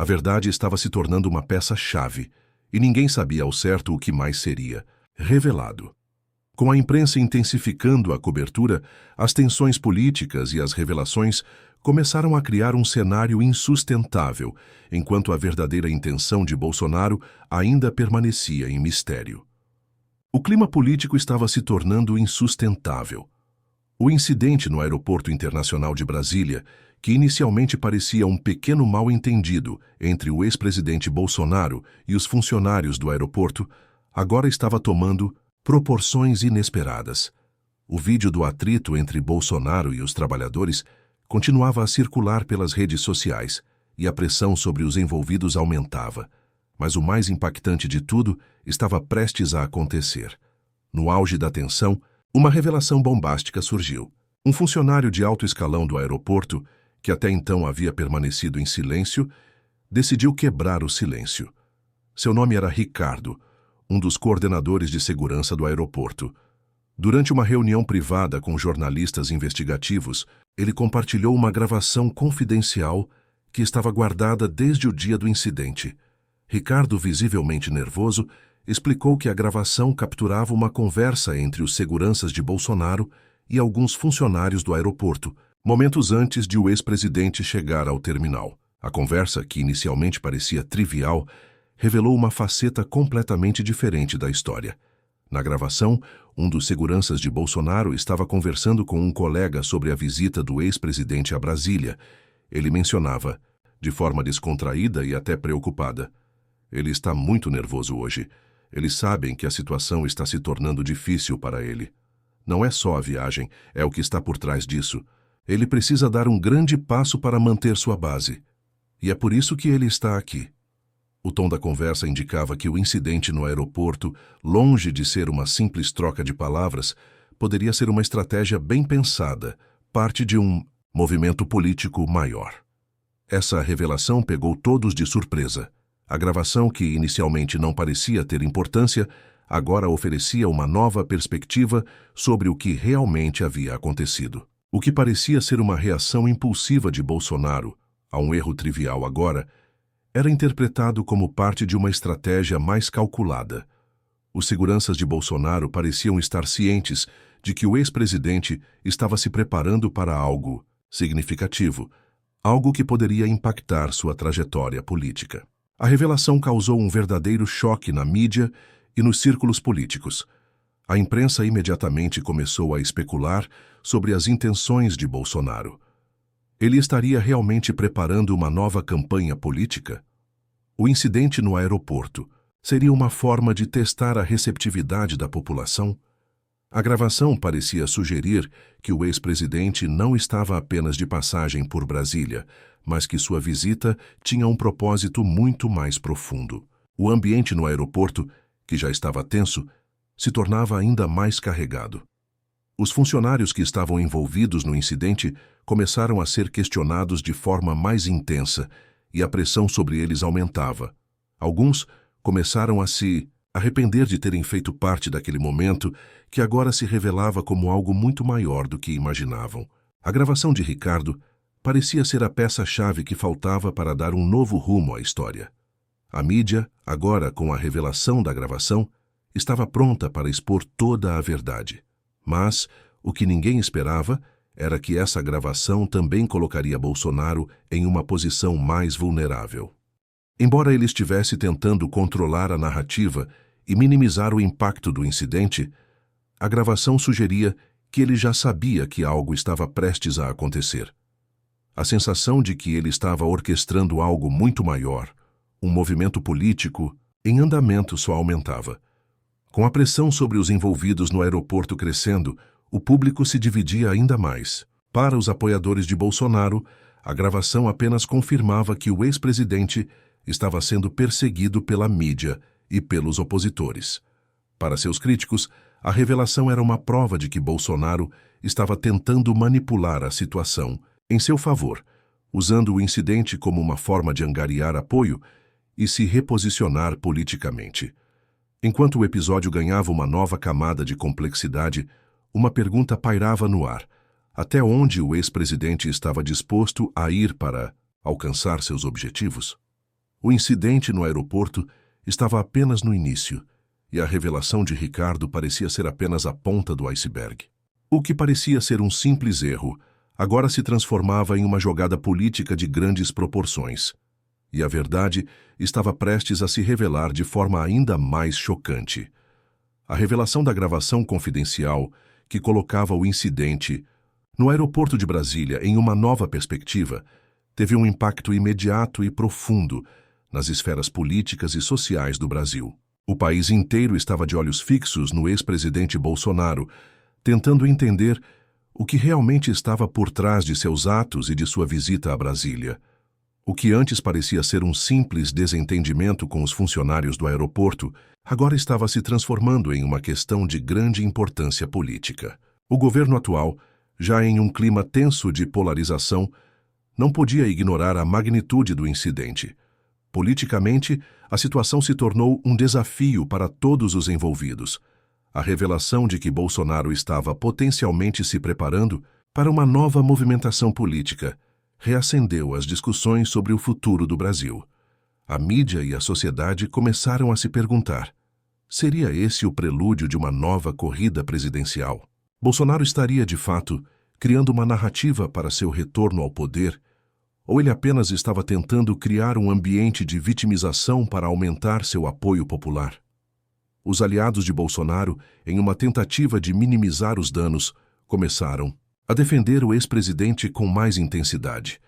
A verdade estava se tornando uma peça-chave, e ninguém sabia ao certo o que mais seria revelado. Com a imprensa intensificando a cobertura, as tensões políticas e as revelações começaram a criar um cenário insustentável, enquanto a verdadeira intenção de Bolsonaro ainda permanecia em mistério. O clima político estava se tornando insustentável. O incidente no Aeroporto Internacional de Brasília, que inicialmente parecia um pequeno mal-entendido entre o ex-presidente Bolsonaro e os funcionários do aeroporto, agora estava tomando proporções inesperadas. O vídeo do atrito entre Bolsonaro e os trabalhadores continuava a circular pelas redes sociais e a pressão sobre os envolvidos aumentava. Mas o mais impactante de tudo estava prestes a acontecer. No auge da tensão, uma revelação bombástica surgiu. Um funcionário de alto escalão do aeroporto, que até então havia permanecido em silêncio, decidiu quebrar o silêncio. Seu nome era Ricardo, um dos coordenadores de segurança do aeroporto. Durante uma reunião privada com jornalistas investigativos, ele compartilhou uma gravação confidencial que estava guardada desde o dia do incidente. Ricardo, visivelmente nervoso, explicou que a gravação capturava uma conversa entre os seguranças de Bolsonaro e alguns funcionários do aeroporto, momentos antes de o ex-presidente chegar ao terminal. A conversa, que inicialmente parecia trivial, revelou uma faceta completamente diferente da história. Na gravação, um dos seguranças de Bolsonaro estava conversando com um colega sobre a visita do ex-presidente a Brasília. Ele mencionava, de forma descontraída e até preocupada: "Ele está muito nervoso hoje. Eles sabem que a situação está se tornando difícil para ele. Não é só a viagem, é o que está por trás disso. Ele precisa dar um grande passo para manter sua base. E é por isso que ele está aqui." O tom da conversa indicava que o incidente no aeroporto, longe de ser uma simples troca de palavras, poderia ser uma estratégia bem pensada, parte de um movimento político maior. Essa revelação pegou todos de surpresa. A gravação, que inicialmente não parecia ter importância, agora oferecia uma nova perspectiva sobre o que realmente havia acontecido. O que parecia ser uma reação impulsiva de Bolsonaro a um erro trivial agora era interpretado como parte de uma estratégia mais calculada. Os seguranças de Bolsonaro pareciam estar cientes de que o ex-presidente estava se preparando para algo significativo, algo que poderia impactar sua trajetória política. A revelação causou um verdadeiro choque na mídia e nos círculos políticos. A imprensa imediatamente começou a especular sobre as intenções de Bolsonaro. Ele estaria realmente preparando uma nova campanha política? O incidente no aeroporto seria uma forma de testar a receptividade da população? A gravação parecia sugerir que o ex-presidente não estava apenas de passagem por Brasília, mas que sua visita tinha um propósito muito mais profundo. O ambiente no aeroporto, que já estava tenso, se tornava ainda mais carregado. Os funcionários que estavam envolvidos no incidente começaram a ser questionados de forma mais intensa e a pressão sobre eles aumentava. Alguns começaram a se arrepender de terem feito parte daquele momento que agora se revelava como algo muito maior do que imaginavam. A gravação de Ricardo parecia ser a peça-chave que faltava para dar um novo rumo à história. A mídia, agora com a revelação da gravação, estava pronta para expor toda a verdade. Mas o que ninguém esperava era que essa gravação também colocaria Bolsonaro em uma posição mais vulnerável. Embora ele estivesse tentando controlar a narrativa e minimizar o impacto do incidente, a gravação sugeria que ele já sabia que algo estava prestes a acontecer. A sensação de que ele estava orquestrando algo muito maior, um movimento político, em andamento só aumentava. Com a pressão sobre os envolvidos no aeroporto crescendo, o público se dividia ainda mais. Para os apoiadores de Bolsonaro, a gravação apenas confirmava que o ex-presidente estava sendo perseguido pela mídia e pelos opositores. Para seus críticos, a revelação era uma prova de que Bolsonaro estava tentando manipular a situação em seu favor, usando o incidente como uma forma de angariar apoio e se reposicionar politicamente. Enquanto o episódio ganhava uma nova camada de complexidade, uma pergunta pairava no ar: até onde o ex-presidente estava disposto a ir para alcançar seus objetivos? O incidente no aeroporto estava apenas no início, e a revelação de Ricardo parecia ser apenas a ponta do iceberg. O que parecia ser um simples erro, agora se transformava em uma jogada política de grandes proporções. E a verdade estava prestes a se revelar de forma ainda mais chocante. A revelação da gravação confidencial, que colocava o incidente no aeroporto de Brasília em uma nova perspectiva, teve um impacto imediato e profundo nas esferas políticas e sociais do Brasil. O país inteiro estava de olhos fixos no ex-presidente Bolsonaro, tentando entender o que realmente estava por trás de seus atos e de sua visita a Brasília. O que antes parecia ser um simples desentendimento com os funcionários do aeroporto, agora estava se transformando em uma questão de grande importância política. O governo atual, já em um clima tenso de polarização, não podia ignorar a magnitude do incidente. Politicamente, a situação se tornou um desafio para todos os envolvidos. A revelação de que Bolsonaro estava potencialmente se preparando para uma nova movimentação política reacendeu as discussões sobre o futuro do Brasil. A mídia e a sociedade começaram a se perguntar: seria esse o prelúdio de uma nova corrida presidencial? Bolsonaro estaria, de fato, criando uma narrativa para seu retorno ao poder, ou ele apenas estava tentando criar um ambiente de vitimização para aumentar seu apoio popular? Os aliados de Bolsonaro, em uma tentativa de minimizar os danos, começaram a defender o ex-presidente com mais intensidade.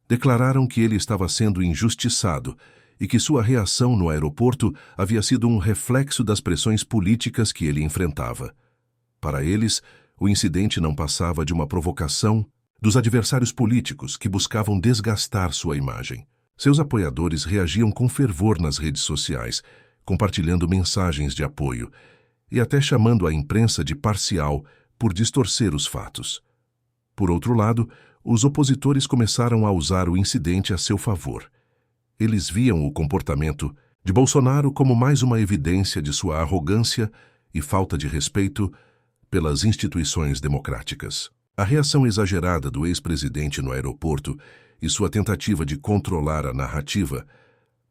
Declararam que ele estava sendo injustiçado e que sua reação no aeroporto havia sido um reflexo das pressões políticas que ele enfrentava. Para eles, o incidente não passava de uma provocação dos adversários políticos que buscavam desgastar sua imagem. Seus apoiadores reagiam com fervor nas redes sociais, compartilhando mensagens de apoio e até chamando a imprensa de parcial por distorcer os fatos. Por outro lado, os opositores começaram a usar o incidente a seu favor. Eles viam o comportamento de Bolsonaro como mais uma evidência de sua arrogância e falta de respeito pelas instituições democráticas. A reação exagerada do ex-presidente no aeroporto e sua tentativa de controlar a narrativa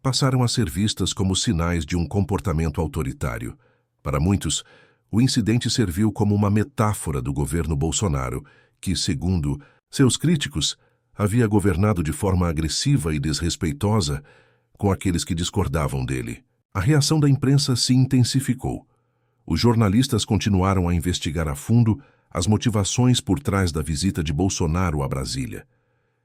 passaram a ser vistas como sinais de um comportamento autoritário. Para muitos, o incidente serviu como uma metáfora do governo Bolsonaro, que, segundo seus críticos, havia governado de forma agressiva e desrespeitosa com aqueles que discordavam dele. A reação da imprensa se intensificou. Os jornalistas continuaram a investigar a fundo as motivações por trás da visita de Bolsonaro a Brasília.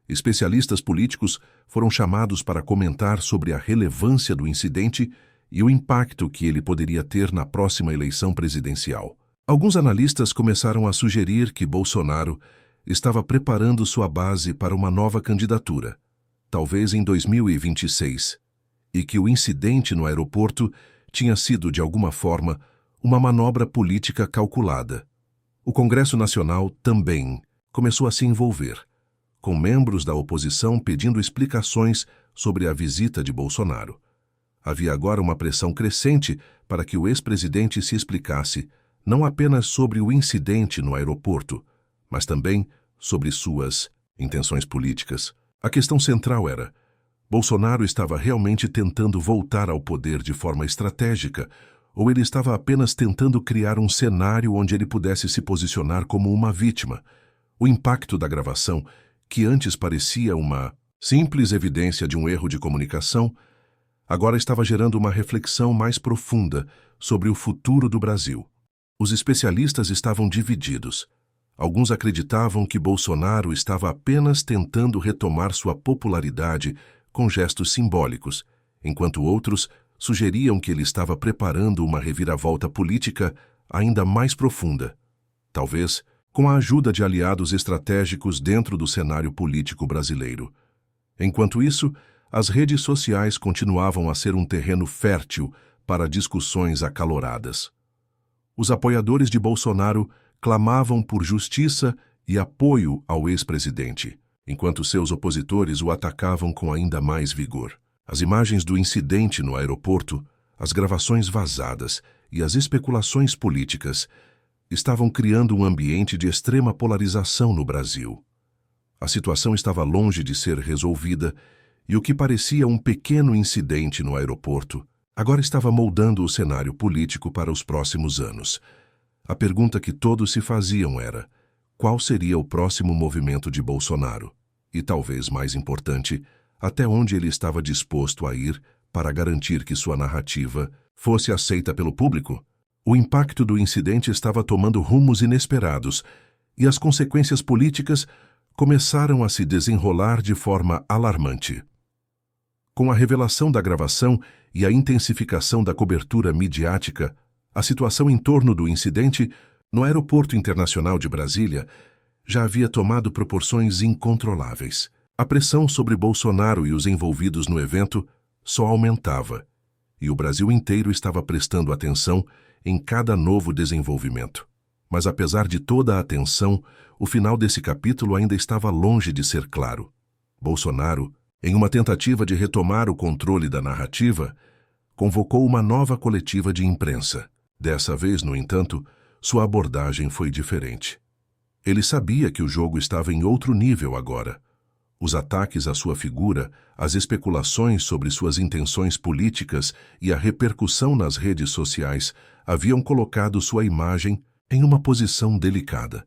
Especialistas políticos foram chamados para comentar sobre a relevância do incidente e o impacto que ele poderia ter na próxima eleição presidencial. Alguns analistas começaram a sugerir que Bolsonaro estava preparando sua base para uma nova candidatura, talvez em 2026, e que o incidente no aeroporto tinha sido, de alguma forma, uma manobra política calculada. O Congresso Nacional também começou a se envolver, com membros da oposição pedindo explicações sobre a visita de Bolsonaro. Havia agora uma pressão crescente para que o ex-presidente se explicasse não apenas sobre o incidente no aeroporto, mas também sobre suas intenções políticas. A questão central era: Bolsonaro estava realmente tentando voltar ao poder de forma estratégica, ou ele estava apenas tentando criar um cenário onde ele pudesse se posicionar como uma vítima? O impacto da gravação, que antes parecia uma simples evidência de um erro de comunicação, agora estava gerando uma reflexão mais profunda sobre o futuro do Brasil. Os especialistas estavam divididos. Alguns acreditavam que Bolsonaro estava apenas tentando retomar sua popularidade com gestos simbólicos, enquanto outros sugeriam que ele estava preparando uma reviravolta política ainda mais profunda, talvez com a ajuda de aliados estratégicos dentro do cenário político brasileiro. Enquanto isso, as redes sociais continuavam a ser um terreno fértil para discussões acaloradas. Os apoiadores de Bolsonaro clamavam por justiça e apoio ao ex-presidente, enquanto seus opositores o atacavam com ainda mais vigor. As imagens do incidente no aeroporto, as gravações vazadas e as especulações políticas estavam criando um ambiente de extrema polarização no Brasil. A situação estava longe de ser resolvida e o que parecia um pequeno incidente no aeroporto agora estava moldando o cenário político para os próximos anos. A pergunta que todos se faziam era: qual seria o próximo movimento de Bolsonaro? E, talvez mais importante, até onde ele estava disposto a ir para garantir que sua narrativa fosse aceita pelo público? O impacto do incidente estava tomando rumos inesperados e as consequências políticas começaram a se desenrolar de forma alarmante. Com a revelação da gravação e a intensificação da cobertura midiática, a situação em torno do incidente no Aeroporto Internacional de Brasília já havia tomado proporções incontroláveis. A pressão sobre Bolsonaro e os envolvidos no evento só aumentava, e o Brasil inteiro estava prestando atenção em cada novo desenvolvimento. Mas apesar de toda a atenção, o final desse capítulo ainda estava longe de ser claro. Bolsonaro, em uma tentativa de retomar o controle da narrativa, convocou uma nova coletiva de imprensa. Dessa vez, no entanto, sua abordagem foi diferente. Ele sabia que o jogo estava em outro nível agora. Os ataques à sua figura, as especulações sobre suas intenções políticas e a repercussão nas redes sociais haviam colocado sua imagem em uma posição delicada.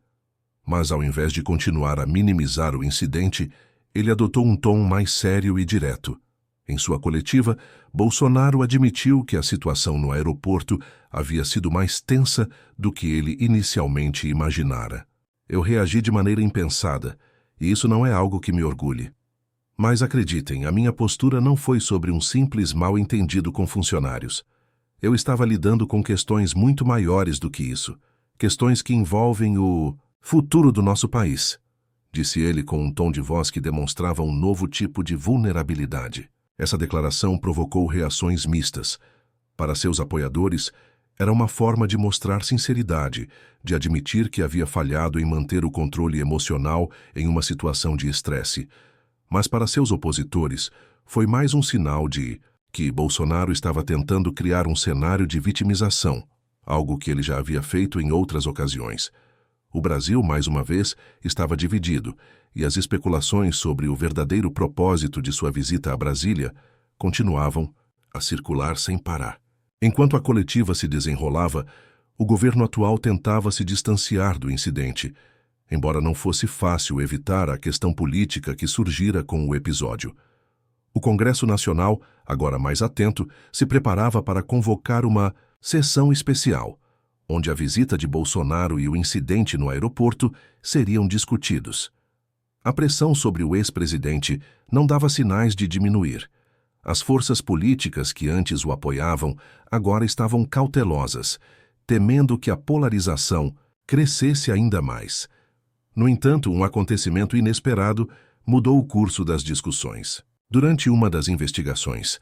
Mas, ao invés de continuar a minimizar o incidente, ele adotou um tom mais sério e direto. Em sua coletiva, Bolsonaro admitiu que a situação no aeroporto havia sido mais tensa do que ele inicialmente imaginara. Eu reagi de maneira impensada, e isso não é algo que me orgulhe. Mas acreditem, a minha postura não foi sobre um simples mal-entendido com funcionários. Eu estava lidando com questões muito maiores do que isso, questões que envolvem o futuro do nosso país, disse ele com um tom de voz que demonstrava um novo tipo de vulnerabilidade. Essa declaração provocou reações mistas. Para seus apoiadores, era uma forma de mostrar sinceridade, de admitir que havia falhado em manter o controle emocional em uma situação de estresse. Mas para seus opositores, foi mais um sinal de que Bolsonaro estava tentando criar um cenário de vitimização, algo que ele já havia feito em outras ocasiões. O Brasil, mais uma vez, estava dividido, e as especulações sobre o verdadeiro propósito de sua visita a Brasília continuavam a circular sem parar. Enquanto a coletiva se desenrolava, o governo atual tentava se distanciar do incidente, embora não fosse fácil evitar a questão política que surgira com o episódio. O Congresso Nacional, agora mais atento, se preparava para convocar uma sessão especial, onde a visita de Bolsonaro e o incidente no aeroporto seriam discutidos. A pressão sobre o ex-presidente não dava sinais de diminuir. As forças políticas que antes o apoiavam agora estavam cautelosas, temendo que a polarização crescesse ainda mais. No entanto, um acontecimento inesperado mudou o curso das discussões. Durante uma das investigações,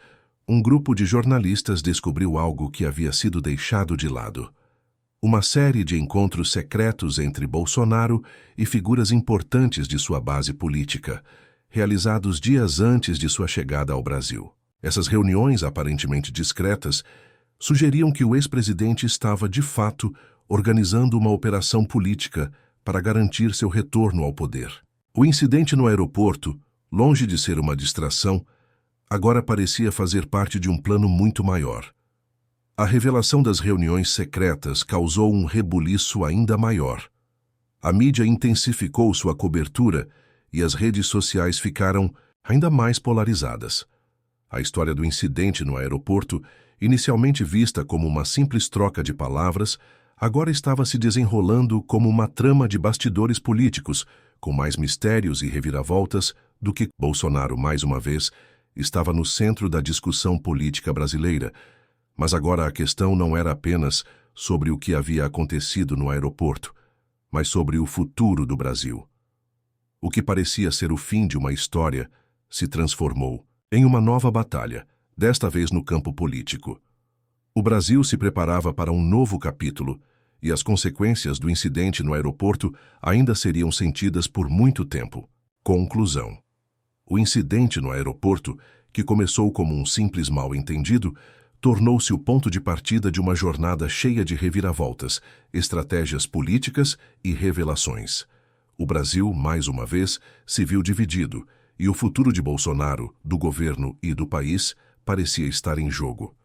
um grupo de jornalistas descobriu algo que havia sido deixado de lado. Uma série de encontros secretos entre Bolsonaro e figuras importantes de sua base política, realizados dias antes de sua chegada ao Brasil. Essas reuniões, aparentemente discretas, sugeriam que o ex-presidente estava, de fato, organizando uma operação política para garantir seu retorno ao poder. O incidente no aeroporto, longe de ser uma distração, agora parecia fazer parte de um plano muito maior. A revelação das reuniões secretas causou um rebuliço ainda maior. A mídia intensificou sua cobertura e as redes sociais ficaram ainda mais polarizadas. A história do incidente no aeroporto, inicialmente vista como uma simples troca de palavras, agora estava se desenrolando como uma trama de bastidores políticos, com mais mistérios e reviravoltas do que Bolsonaro, mais uma vez, estava no centro da discussão política brasileira. Mas agora a questão não era apenas sobre o que havia acontecido no aeroporto, mas sobre o futuro do Brasil. O que parecia ser o fim de uma história se transformou em uma nova batalha, desta vez no campo político. O Brasil se preparava para um novo capítulo, e as consequências do incidente no aeroporto ainda seriam sentidas por muito tempo. Conclusão. O incidente no aeroporto, que começou como um simples mal-entendido, tornou-se o ponto de partida de uma jornada cheia de reviravoltas, estratégias políticas e revelações. O Brasil, mais uma vez, se viu dividido, e o futuro de Bolsonaro, do governo e do país parecia estar em jogo.